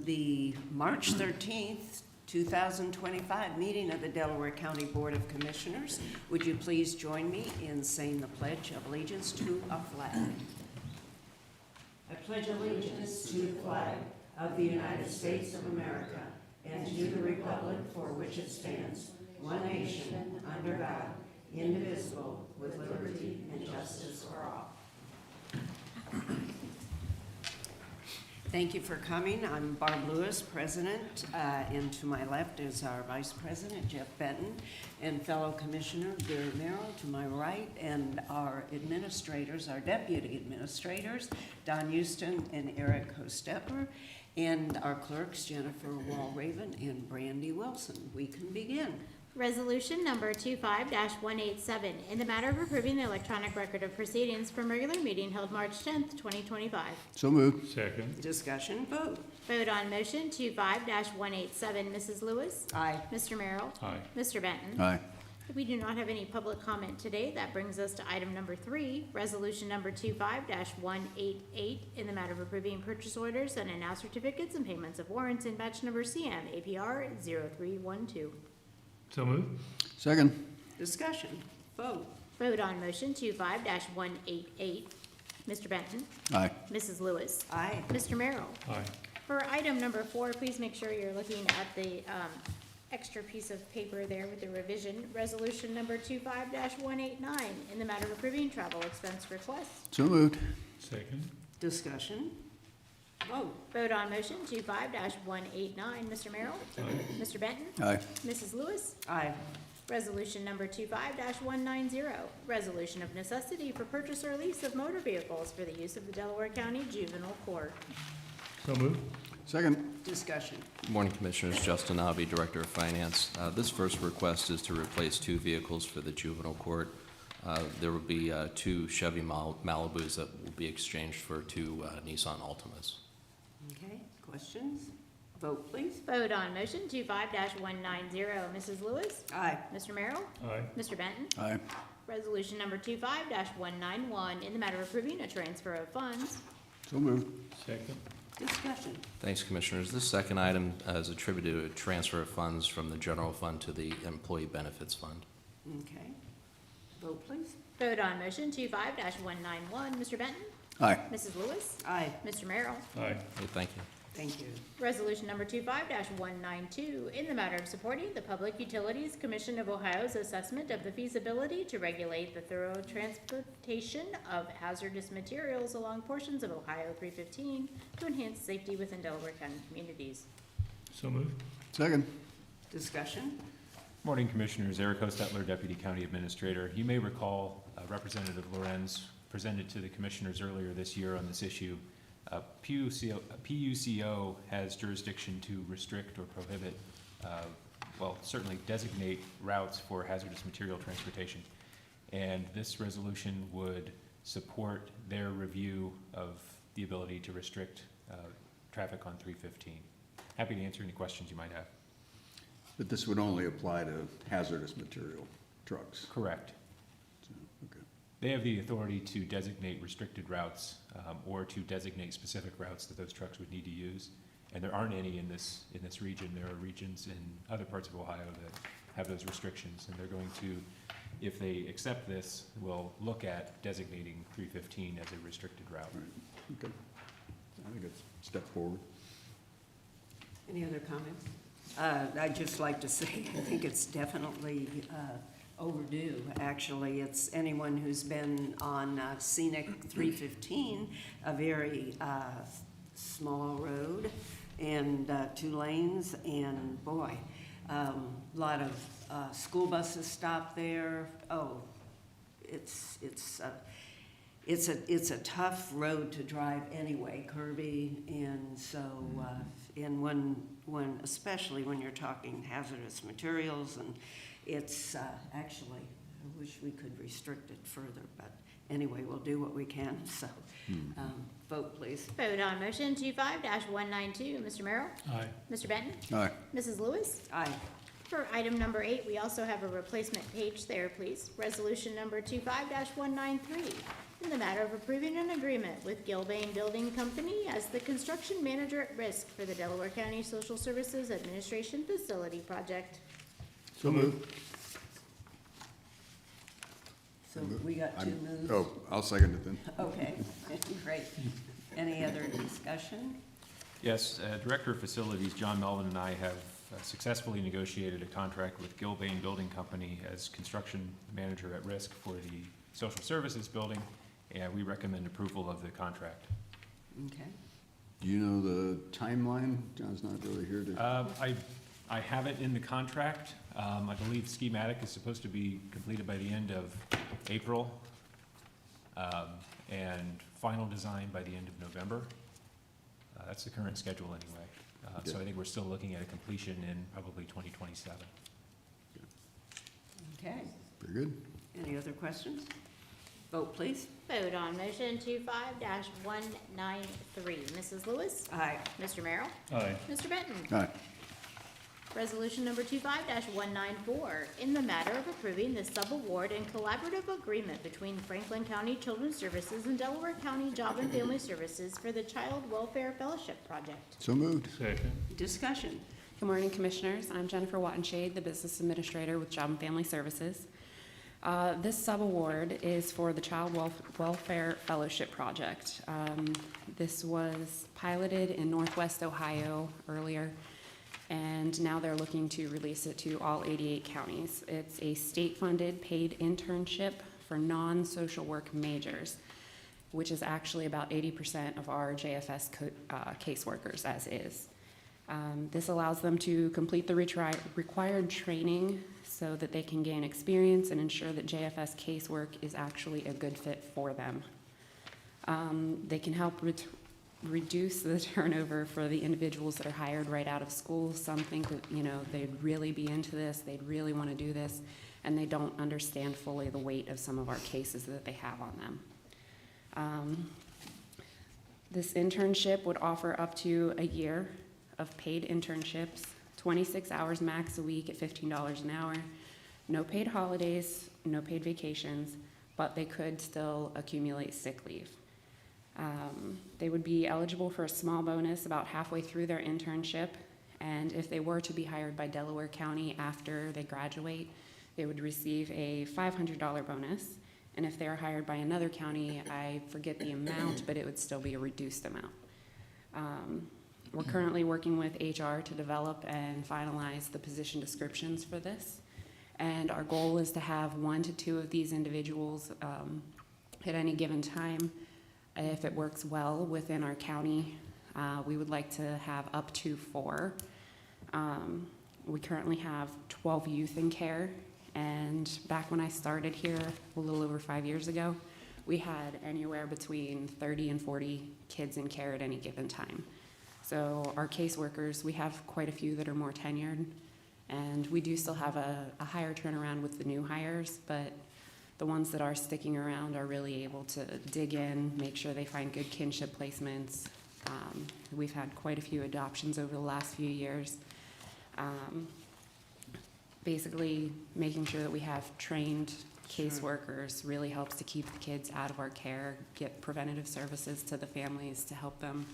the March 13th, 2025 meeting of the Delaware County Board of Commissioners. Would you please join me in saying the Pledge of Allegiance to a flag? I pledge allegiance to the flag of the United States of America and to the republic for which it stands, one nation, under God, indivisible, with liberty and justice for all. Thank you for coming. I'm Barb Lewis, President, and to my left is our Vice President, Jeff Benton, and fellow Commissioner Gary Merrill to my right, and our administrators, our deputy administrators, Don Houston and Eric Hostepper, and our clerks, Jennifer Walraven and Brandy Wilson. We can begin. Resolution number 25-187, in the matter of approving the electronic record of proceedings from regular meeting held March 10th, 2025. So moved. Second. Discussion, vote. Vote on motion 25-187. Mrs. Lewis? Aye. Mr. Merrill? Aye. Mr. Benton? Aye. We do not have any public comment today. That brings us to item number 3, resolution number 25-188, in the matter of approving purchase orders and announced certificates and payments of warrants in batch number CM APR 0312. So moved. Second. Discussion, vote. Vote on motion 25-188. Mr. Benton? Aye. Mrs. Lewis? Aye. Mr. Merrill? Aye. For item number 4, please make sure you're looking at the extra piece of paper there with the revision. Resolution number 25-189, in the matter of approving travel expense requests. So moved. Second. Discussion, vote. Vote on motion 25-189. Mr. Merrill? Aye. Mr. Benton? Aye. Mrs. Lewis? Aye. Resolution number 25-190, resolution of necessity for purchase or lease of motor vehicles for the use of the Delaware County Juvenile Court. So moved. Second. Discussion. Good morning, Commissioners. Justin Abbey, Director of Finance. This first request is to replace 2 vehicles for the juvenile court. There will be 2 Chevy Malibus that will be exchanged for 2 Nissan Altimas. Okay, questions? Vote, please. Vote on motion 25-190. Mrs. Lewis? Aye. Mr. Merrill? Aye. Mr. Benton? Aye. Resolution number 25-191, in the matter of approving a transfer of funds. So moved. Second. Discussion. Thanks, Commissioners. This second item is attributed to a transfer of funds from the general fund to the Employee Benefits Fund. Okay. Vote, please. Vote on motion 25-191. Mr. Benton? Aye. Mrs. Lewis? Aye. Mr. Merrill? Aye. Okay, thank you. Thank you. Resolution number 25-192, in the matter of supporting the Public Utilities Commission of Ohio's assessment of the feasibility to regulate the thorough transportation of hazardous materials along portions of Ohio 315 to enhance safety within Delaware County communities. So moved. Second. Discussion. Morning, Commissioners. Eric Hostetler, Deputy County Administrator. You may recall Representative Lorenz presented to the Commissioners earlier this year on this issue. PUCO has jurisdiction to restrict or prohibit, certainly designate routes for hazardous material transportation. And this resolution would support their review of the ability to restrict traffic on 315. Happy to answer any questions you might have. But this would only apply to hazardous material trucks. Correct. So, okay. They have the authority to designate restricted routes or to designate specific routes that those trucks would need to use. And there aren't any in this region. There are regions in other parts of Ohio that have those restrictions, and they're going to, if they accept this, will look at designating 315 as a restricted route. Right. Okay. I think it's a step forward. Any other comments? I'd just like to say, I think it's definitely overdue. Actually, it's anyone who's been on scenic 315, a very small road and 2 lanes, and boy, a lot of school buses stop there. Oh, it's a tough road to drive anyway, curvy, and so and when especially when you're talking hazardous materials, and it's actually, I wish we could restrict it further, but anyway, we'll do what we can. So vote, please. Vote on motion 25-192. Mr. Merrill? Aye. Mr. Benton? Aye. Mrs. Lewis? Aye. For item number 8, we also have a replacement page there, please. Resolution number 25-193, in the matter of approving an agreement with Gilbane Building Company as the construction manager at risk for the Delaware County Social Services Administration Facility Project. So moved. So we got two moves. Oh, I'll second it then. Okay, great. Any other discussion? Yes, Director of Facilities, John Melvin, and I have successfully negotiated a contract with Gilbane Building Company as construction manager at risk for the social services building, and we recommend approval of the contract. Okay. Do you know the timeline? John's not really here to. I have it in the contract. I believe schematic is supposed to be completed by the end of April, and final design by the end of November. That's the current schedule anyway. So I think we're still looking at a completion in probably 2027. Okay. Very good. Any other questions? Vote, please. Vote on motion 25-193. Mrs. Lewis? Aye. Mr. Merrill? Aye. Mr. Benton? All right. Resolution number 25-194, in the matter of approving the subaward and collaborative agreement between Franklin County Children's Services and Delaware County Job and Family Services for the Child Welfare Fellowship Project. So moved. Second. Discussion. Good morning, Commissioners. I'm Jennifer Wattenshade, the Business Administrator with Job and Family Services. This subaward is for the Child Welfare Fellowship Project. This was piloted in Northwest Ohio earlier, and now they're looking to release it to all 88 counties. It's a state-funded paid internship for non-social work majors, which is actually about 80% of our JFS caseworkers as is. This allows them to complete the required training so that they can gain experience and ensure that JFS casework is actually a good fit for them. They can help reduce the turnover for the individuals that are hired right out of school. Some think that, they'd really be into this, they'd really want to do this, and they don't understand fully the weight of some of our cases that they have on them. This internship would offer up to a year of paid internships, 26 hours max a week at $15 an hour, no paid holidays, no paid vacations, but they could still accumulate sick leave. They would be eligible for a small bonus about halfway through their internship, and if they were to be hired by Delaware County after they graduate, they would receive a $500 bonus, and if they are hired by another county, I forget the amount, but it would still be a reduced amount. We're currently working with HR to develop and finalize the position descriptions for this, and our goal is to have 1 to 2 of these individuals at any given time. If it works well within our county, we would like to have up to 4. We currently have 12 youth in care, and back when I started here a little over 5 years ago, we had anywhere between 30 and 40 kids in care at any given time. So our caseworkers, we have quite a few that are more tenured, and we do still have a higher turnaround with the new hires, but the ones that are sticking around are really able to dig in, make sure they find good kinship placements. We've had quite a few adoptions over the last few years. Basically, making sure that we have trained caseworkers really helps to keep the kids out of our care, get preventative services to the families to help them,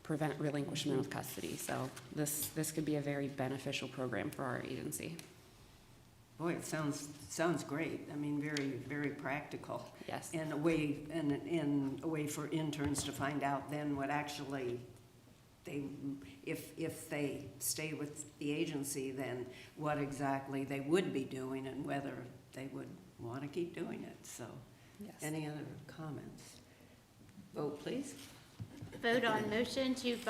prevent relinquishment of custody. So this could be a very beneficial program for our agency. Boy, it sounds great. I mean, very, very practical. Yes. And a way for interns to find out then what actually if they stay with the agency, then what exactly they would be doing and whether they would want to keep doing it. So, Yes. Any other comments? Vote, please. Vote on motion 25-194.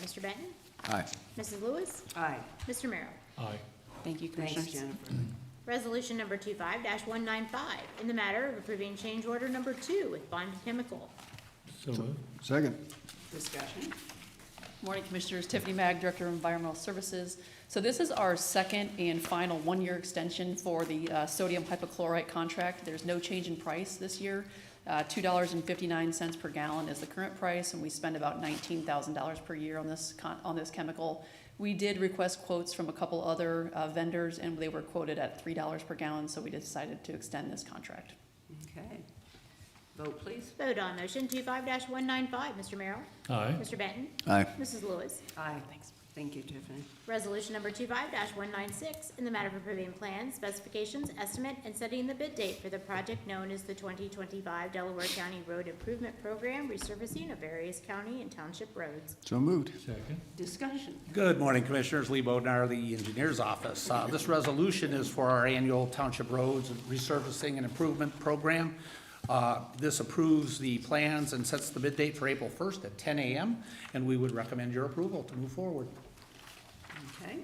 Mr. Benton? Aye. Mrs. Lewis? Aye. Mr. Merrill? Aye. Thank you, Commissioners. Thanks, Jennifer. Resolution number 25-195, in the matter of approving change order number 2 with Bond Chemical. So moved. Second. Discussion. Morning, Commissioners. Tiffany Mag, Director of Environmental Services. So this is our second and final one-year extension for the sodium hypochlorite contract. There's no change in price this year. $2.59 per gallon is the current price, and we spend about $19,000 per year on this chemical. We did request quotes from a couple other vendors, and they were quoted at $3 per gallon, so we decided to extend this contract. Vote, please. Vote on motion 25-195. Mr. Merrill? Aye. Mr. Benton? Aye. Mrs. Lewis? Aye. Thank you, Tiffany. Resolution number 25-196, in the matter of approving plans, specifications, estimate, and setting the bid date for the project known as the 2025 Delaware County Road Improvement Program, resurfacing of various county and township roads. So moved. Second. Discussion. Good morning, Commissioners. Lee Bodnar, the Engineer's Office. This resolution is for our annual Township Roads Resurfacing and Improvement Program. This approves the plans and sets the bid date for April 1st at 10 a.m., and we would recommend your approval to move forward. Okay.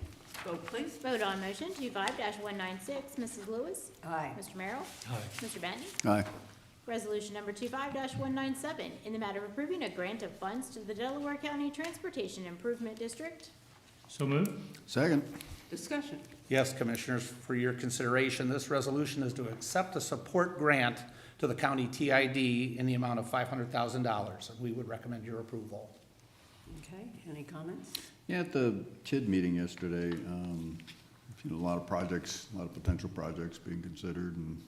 Vote, please. Vote on motion 25-196. Mrs. Lewis? Aye. Mr. Merrill? Aye. Mr. Benton? Aye. Resolution number 25-197, in the matter of approving a grant of funds to the Delaware County Transportation Improvement District. So moved. Second. Discussion. Yes, Commissioners, for your consideration, this resolution is to accept a support grant to the county TID in the amount of $500,000, and we would recommend your approval. Okay. Any comments? Yeah, at the TID meeting yesterday, a lot of projects, a lot of potential projects being considered, and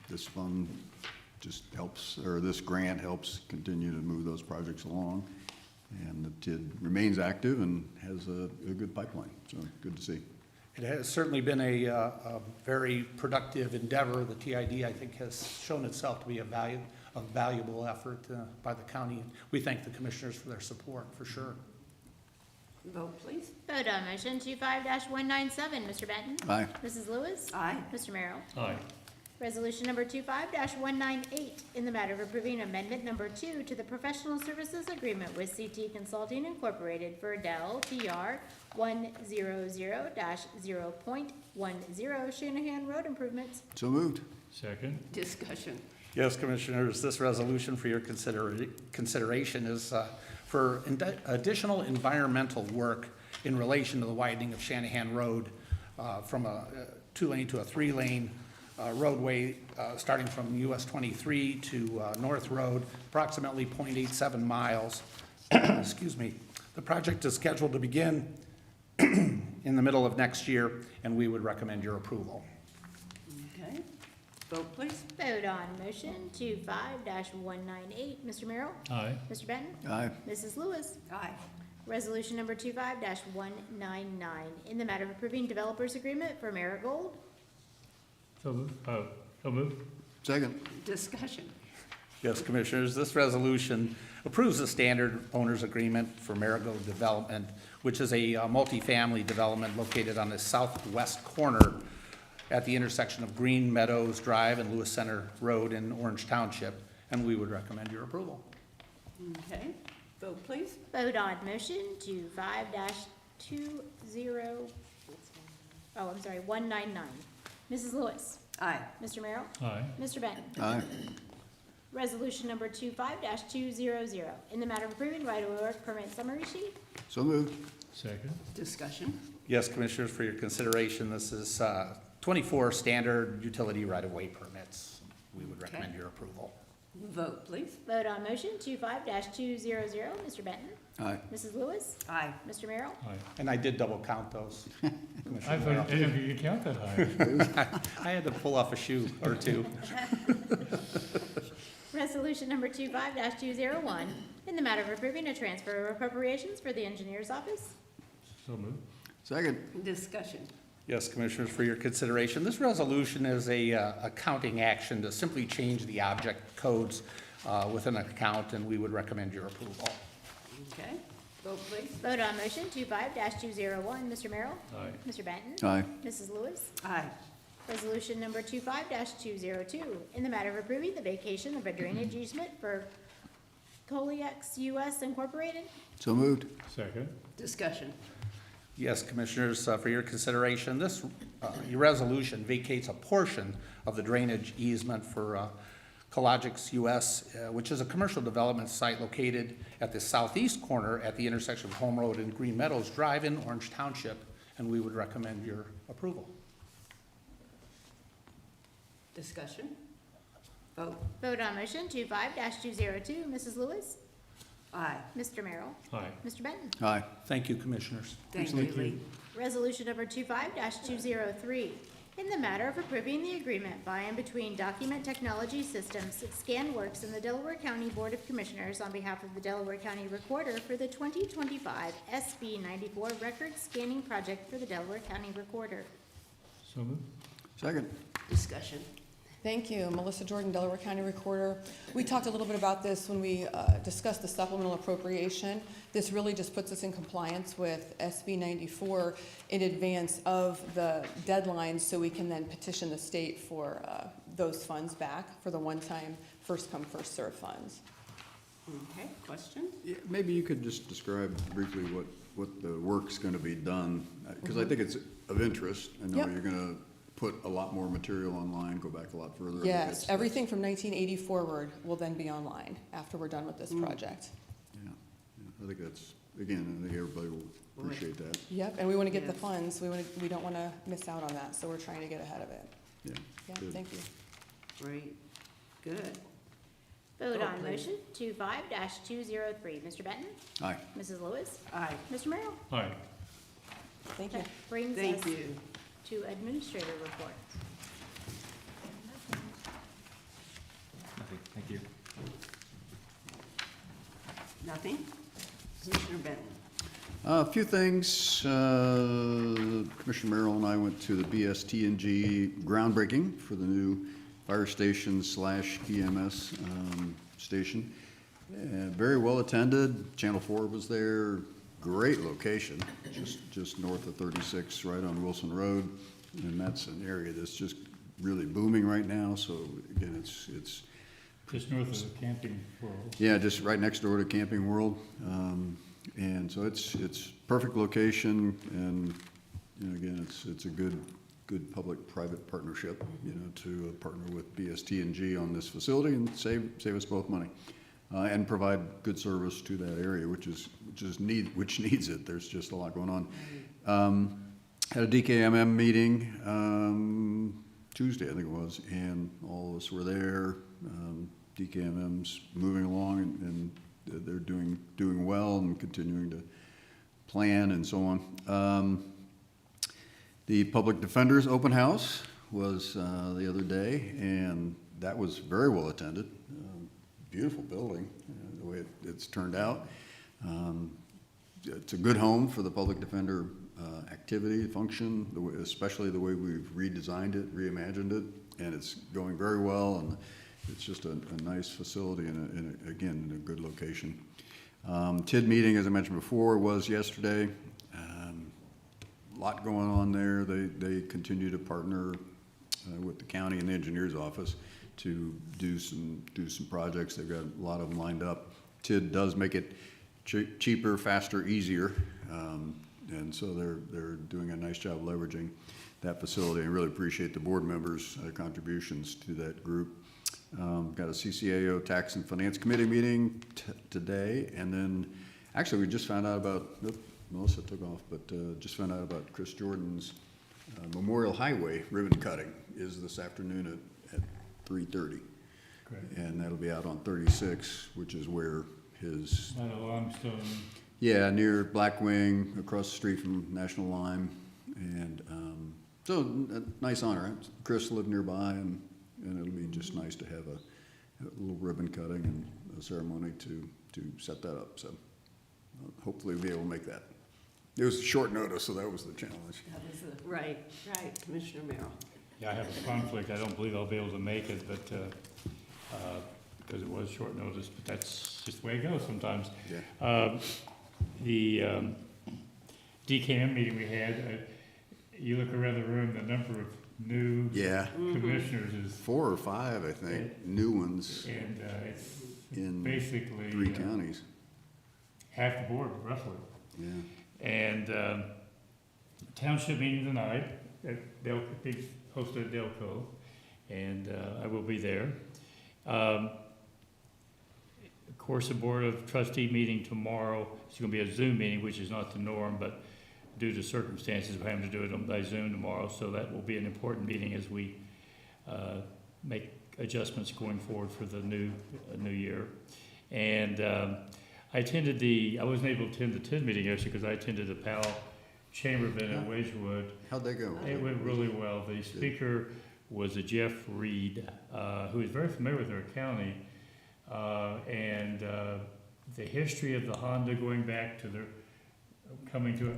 this fund just helps, or this grant helps continue to move those projects along. And the TID remains active and has a good pipeline, so good to see. It has certainly been a very productive endeavor. The TID, I think, has shown itself to be a valuable effort by the county. We thank the Commissioners for their support, for sure. Vote, please. Vote on motion 25-197. Mr. Benton? Aye. Mrs. Lewis? Aye. Mr. Merrill? Aye. Resolution number 25-198, in the matter of approving amendment number 2 to the professional services agreement with CT Consulting Incorporated for Dell TR 100-0.10 Shanahan Road improvements. So moved. Second. Discussion. Yes, Commissioners, this resolution for your consideration is for additional environmental work in relation to the widening of Shanahan Road from a 2-lane to a 3-lane roadway starting from US 23 to North Road, approximately 0.87 miles. Excuse me. The project is scheduled to begin in the middle of next year, and we would recommend your approval. Okay. Vote, please. Vote on motion 25-198. Mr. Merrill? Aye. Mr. Benton? Aye. Mrs. Lewis? Aye. Resolution number 25-199, in the matter of approving developers agreement for Marigold. So moved. So moved. Second. Discussion. Yes, Commissioners, this resolution approves the standard owner's agreement for Marigold Development, which is a multifamily development located on the southwest corner at the intersection of Green Meadows Drive and Lewis Center Road in Orange Township, and we would recommend your approval. Okay. Vote, please. Vote on motion 199. Mrs. Lewis? Aye. Mr. Merrill? Aye. Mr. Benton? Aye. Resolution number 25-200, in the matter of approving right-of-way work permit summary sheet. So moved. Second. Discussion. Yes, Commissioners, for your consideration, this is 24 standard utility right-of-way permits. We would recommend Okay. your approval. Vote, please. Vote on motion 25-200. Mr. Benton? Aye. Mrs. Lewis? Aye. Mr. Merrill? Aye. And I did double count those. I Commissioner thought Merrill. you could count that high. I had to pull off a shoe or two. Resolution number 25-201, in the matter of approving a transfer of appropriations for the engineer's office. So moved. Second. Discussion. Yes, Commissioners, for your consideration, this resolution is a accounting action to simply change the object codes within an account, and we would recommend your approval. Okay. Vote, please. Vote on motion 25-201. Mr. Merrill? Aye. Mr. Benton? Aye. Mrs. Lewis? Aye. Resolution number 25-202, in the matter of approving the vacation of a drainage easement for Coliex US Incorporated. So moved. Second. Discussion. Yes, Commissioners, for your consideration, this, your resolution vacates a portion of the drainage easement for Cologix US, which is a commercial development site located at the southeast corner at the intersection of Home Road and Green Meadows Drive in Orange Township, and we would recommend your approval. Discussion. Vote. Vote on motion 25-202. Mrs. Lewis? Aye. Mr. Merrill? Aye. Mr. Benton? Aye. Thank you, Commissioners. Thank you, Lee. Resolution number 25-203, in the matter of approving the agreement by and between Document Technology Systems, ScanWorks, and the Delaware County Board of Commissioners on behalf of the Delaware County Recorder for the 2025 SB 94 record scanning project for the Delaware County Recorder. So moved. Second. Discussion. Thank you. Melissa Jordan, Delaware County Recorder. We talked a little bit about this when we discussed the supplemental appropriation. This really just puts us in compliance with SB 94 in advance of the deadline, so we can then petition the state for those funds back for the one-time first-come, first-served funds. Okay, question? Yeah, maybe you could just describe briefly what the work's gonna be done, because I think it's of interest. I know Yep. you're gonna put a lot more material online, go back a lot further. I think Yes, that's- everything from 1980 forward will then be online after we're done with this project. Yeah, I think that's, again, I think everybody will appreciate that. Yep, and we want to get the Yes. funds. We don't want to miss out on that, so we're trying to get ahead of it. Yeah. Yeah, Good. thank you. Great, good. Vote Vote, on please. motion 25-203. Mr. Benton? Aye. Mrs. Lewis? Aye, Mr. Merrill? Aye. Thank you. That brings thank us you. to administrator report. Nothing, thank you. Nothing? Commissioner Benton? A few things. Commissioner Merrill and I went to the BST&G groundbreaking for the new fire station / EMS station. Very well attended. Channel 4 was there. Great location, just north of 36, right on Wilson Road. And that's an area that's just really booming right now. So again, it's Just north of the Camping World. yeah, just right next door to Camping World. And so it's perfect location, and, you know, again, it's a good public-private partnership, you know, to partner with BST&G on this facility and save us both money. And provide good service to that area, which needs it. There's just a lot going on. Had a DKMM meeting, Tuesday, I think it was, and all of us were there. DKMM's moving along, and they're doing well and continuing to plan and so on. The Public Defender's Open House was the other day, and that was very well attended. Beautiful building, the way it's turned out. It's a good home for the public defender activity, function, especially the way we've redesigned it, reimagined it, and it's going very well, and it's just a nice facility and again, in a good location. TID meeting, as I mentioned before, was yesterday. A lot going on there. They continue to partner with the county and the engineer's office to do some projects. They've got a lot of them lined up. TID does make it cheaper, faster, easier, and so they're doing a nice job leveraging that facility. I really appreciate the board members' contributions to that group. Got a CCAO Tax and Finance Committee meeting today, and then actually we just found out about, Melissa took off, but just found out about Chris Jordan's Memorial Highway ribbon cutting is this afternoon at 3:30. Great. And that'll be out on 36, which is where his, Not a limestone. yeah, near Blackwing, across the street from National Lime. And so a nice honor. Chris lived nearby, and it'll be just nice to have a little ribbon cutting and a ceremony to set that up. So hopefully we'll be able to make that. It was short notice, so that was the challenge. That was right, Commissioner Merrill. Yeah, I have a conflict. I don't believe I'll be able to make it, but, because it was short notice, but that's just the way it goes sometimes. Yeah. The DKM meeting we had, you look around the room, the number of new Yeah, commissioners is, 4 or 5, I think, new ones and it's in basically 3 counties. half the board, roughly. Yeah. And township meeting tonight at being hosted at Delco, and I will be there. Of course, the Board of Trustee meeting tomorrow, it's gonna be a Zoom meeting, which is not the norm, but due to circumstances, we're having to do it by Zoom tomorrow, so that will be an important meeting as we make adjustments going forward for the new year. And I wasn't able to attend the TID meeting yesterday because I attended the PAL Chamberlain in Wedgewood. How'd that go? It went really well. The speaker was a Jeff Reed, who is very familiar with our county, and the history of the Honda going back to their coming to.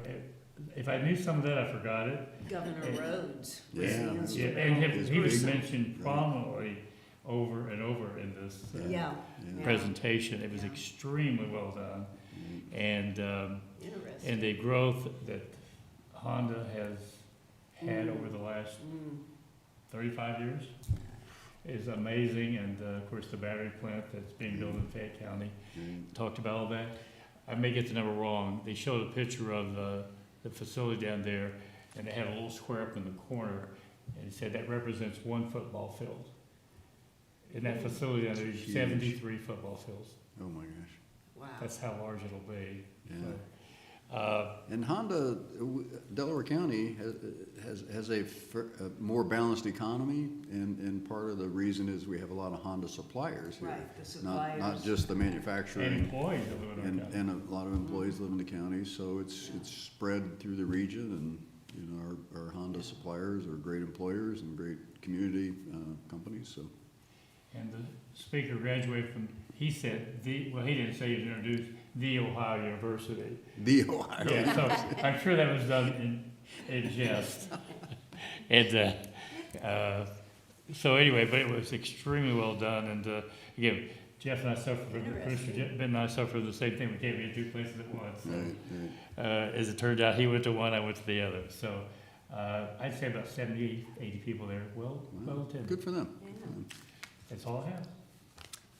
If I knew some of that, I forgot it. Governor Rhodes. Yeah. Yeah, and It's he was big. mentioned prominently over and over in this Yeah. presentation. It was extremely well done, and Interesting. the growth that Honda has had over the last 35 years is amazing, and of course the battery plant that's being built in Fayette County. Talked about all that. I may get the number wrong. They showed a picture of the facility down there, and it had a little square up in the corner, and it said that represents one football field. In that facility down there, there's Huge. 73 football fields. Oh, my gosh. Wow. That's how large it'll be. Yeah. So, And Honda, Delaware County has a more balanced economy, and part of the reason is we have a lot of Honda suppliers here. Right, the Not suppliers. just the and manufacturing, employees that live in our county. and a lot of employees live in the county, so it's spread through the region, and, you know, our Honda suppliers are great employers and great community companies, so. And the speaker graduated from, he said, he didn't say he was introduced, the Ohio University. The Ohio. Yeah, so I'm sure that was done in jest. And, so anyway, but it was extremely well done, and, again, Jeff and I suffered from, Ben and I suffered from the same thing, we can't be in two places at once. So, Right, right. as it turned out, he went to one, I went to the other, so, I'd say about 70, 80 people there, well attended. Good for them. That's all I have.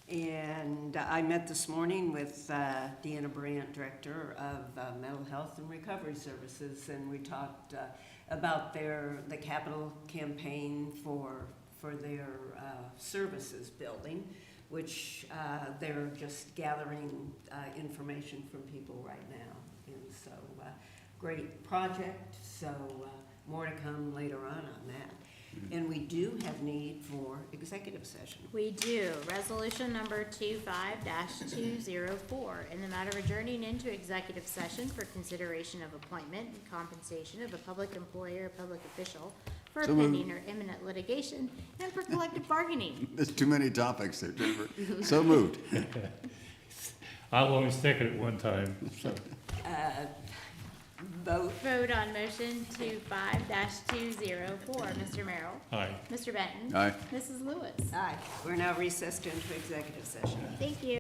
And I met this morning with Deanna Brandt, Director of Mental Health and Recovery Services, and we talked about the capital campaign for their services building, which they're just gathering information from people right now. And so, great project, so more to come later on that. And we do have need for executive session. We do. Resolution number 25-204, in the matter of adjourning into executive session for consideration of appointment and compensation of a public employee or public official for So moved. pending or imminent litigation and for collective bargaining. There's too many topics there, Jennifer. So moved. I'll only stick it at one time, so. Vote. Vote on motion 25-204. Mr. Merrill? Aye. Mr. Benton? Aye. Mrs. Lewis? Aye. We're now recessed into executive session. Thank you.